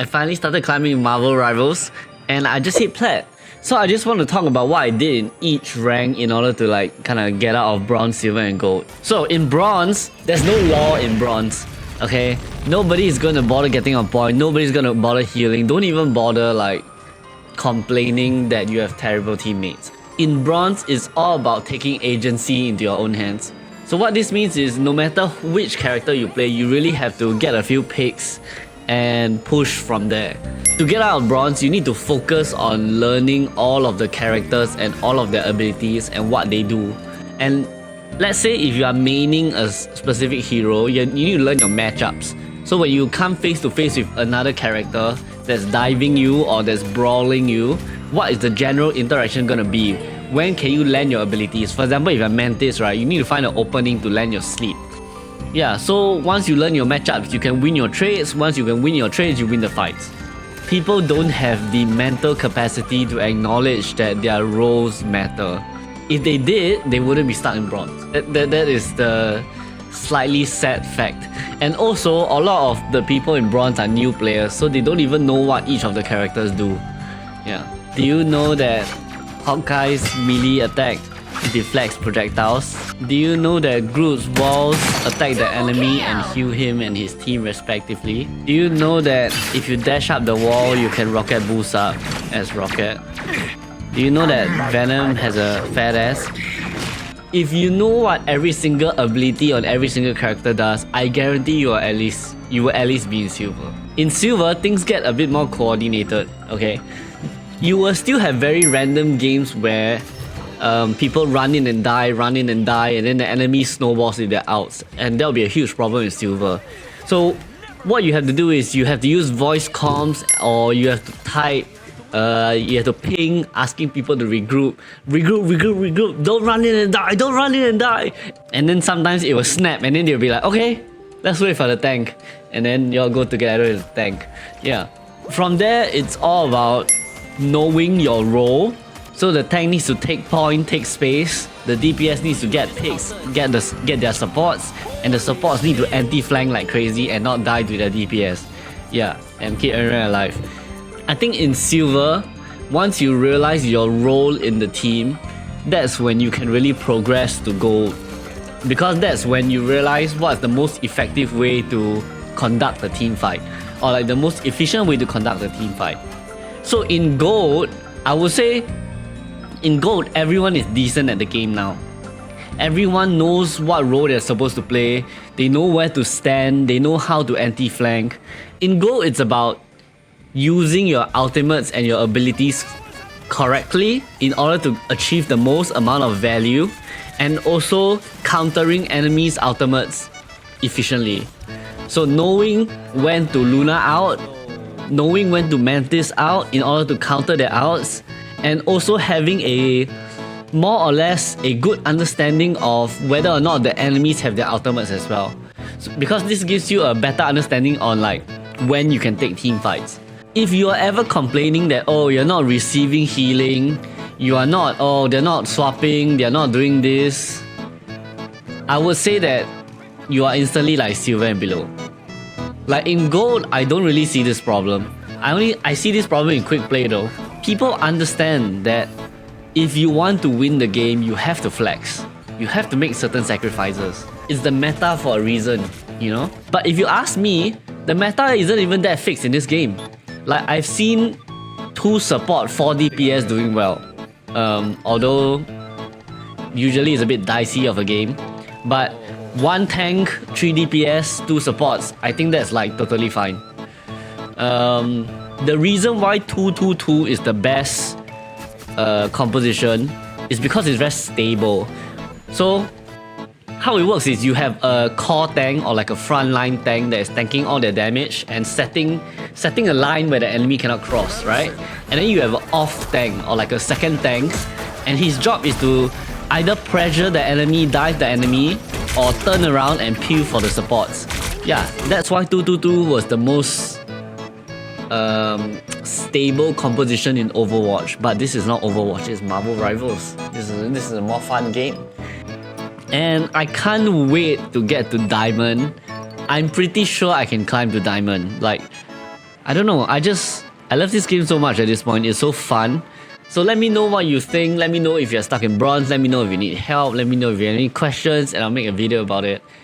I finally started climbing Marvel Rivals and I just hit Plat. So I just want to talk about what I did in each rank in order to like kind of get out of bronze, silver and gold. So in bronze, there's no law in bronze. Okay? Nobody is going to bother getting a point. Nobody's going to bother healing. Don't even bother like complaining that you have terrible teammates. In bronze, it's all about taking agency into your own hands. So what this means is no matter which character you play, you really have to get a few picks and push from there. To get out of bronze, you need to focus on learning all of the characters and all of their abilities and what they do. And let's say if you are maining a specific hero, you need to learn your matchups. So when you come face to face with another character that's diving you or that's brawling you, what is the general interaction gonna be? When can you land your abilities? For example, if you're Mantis, right, you need to find an opening to land your sleep. Yeah, so once you learn your matchups, you can win your trades. Once you can win your trades, you win the fights. People don't have the mental capacity to acknowledge that their roles matter. If they did, they wouldn't be stuck in bronze. That is the slightly sad fact. And also, a lot of the people in bronze are new players, so they don't even know what each of the characters do. Yeah. Do you know that Hawkeye's melee attack deflects projectiles? Do you know that Groot's walls attack the enemy and heal him and his team respectively? Do you know that if you dash up the wall, you can rocket boost up as Rocket? Do you know that Venom has a fat ass? If you know what every single ability on every single character does, I guarantee you will at least be in silver. In silver, things get a bit more coordinated, okay? You will still have very random games where people run in and die, and then the enemy snowballs with their outs, and that'll be a huge problem in silver. So what you have to do is you have to use voice comms, or you have to type, you have to ping, asking people to regroup, don't run in and die. And then sometimes it will snap, and then they'll be like, okay, let's wait for the tank, and then you'll go together with the tank. Yeah. From there, it's all about knowing your role. So the tank needs to take point, take space. The DPS needs to get picks, get their supports, and the supports need to anti-flank like crazy and not die to their DPS. Yeah, and keep everyone alive. I think in silver, once you realize your role in the team, that's when you can really progress to gold. Because that's when you realize what's the most effective way to conduct a team fight, or like the most efficient way to conduct a team fight. So in gold, I would say in gold, everyone is decent at the game now. Everyone knows what role they're supposed to play. They know where to stand. They know how to anti-flank. In gold, it's about using your ultimates and your abilities correctly in order to achieve the most amount of value, and also countering enemies' ultimates efficiently. So knowing when to Luna out, knowing when to Mantis out in order to counter their outs, and also having a more or less a good understanding of whether or not the enemies have their ultimates as well. So, because this gives you a better understanding on like when you can take team fights. If you are ever complaining that, oh, you're not receiving healing, you are not, oh, they're not swapping, they're not doing this, I would say that you are instantly like silver and below. Like in gold, I don't really see this problem. I see this problem in quick play though. People understand that if you want to win the game, you have to flex. You have to make certain sacrifices. It's the meta for a reason, you know? But if you ask me, the meta isn't even that fixed in this game. Like I've seen 2 support 4 DPS doing well. Although usually it's a bit dicey of a game. But 1 tank, 3 DPS, 2 supports, I think that's like totally fine. The reason why 2-2-2 is the best composition is because it's very stable. So how it works is you have a core tank or like a frontline tank that is tanking all their damage and setting a line where the enemy cannot cross, right? And then you have an off tank or like a second tank, and his job is to either pressure the enemy, dive the enemy, or turn around and peel for the supports. Yeah, that's why 2-2-2 was the most stable composition in Overwatch. But this is not Overwatch, it's Marvel Rivals. This is a more fun game. And I can't wait to get to Diamond. I'm pretty sure I can climb to Diamond. Like, I don't know, I love this game so much at this point. It's so fun. So let me know what you think. Let me know if you're stuck in bronze. Let me know if you need help. Let me know if you have any questions, and I'll make a video about it.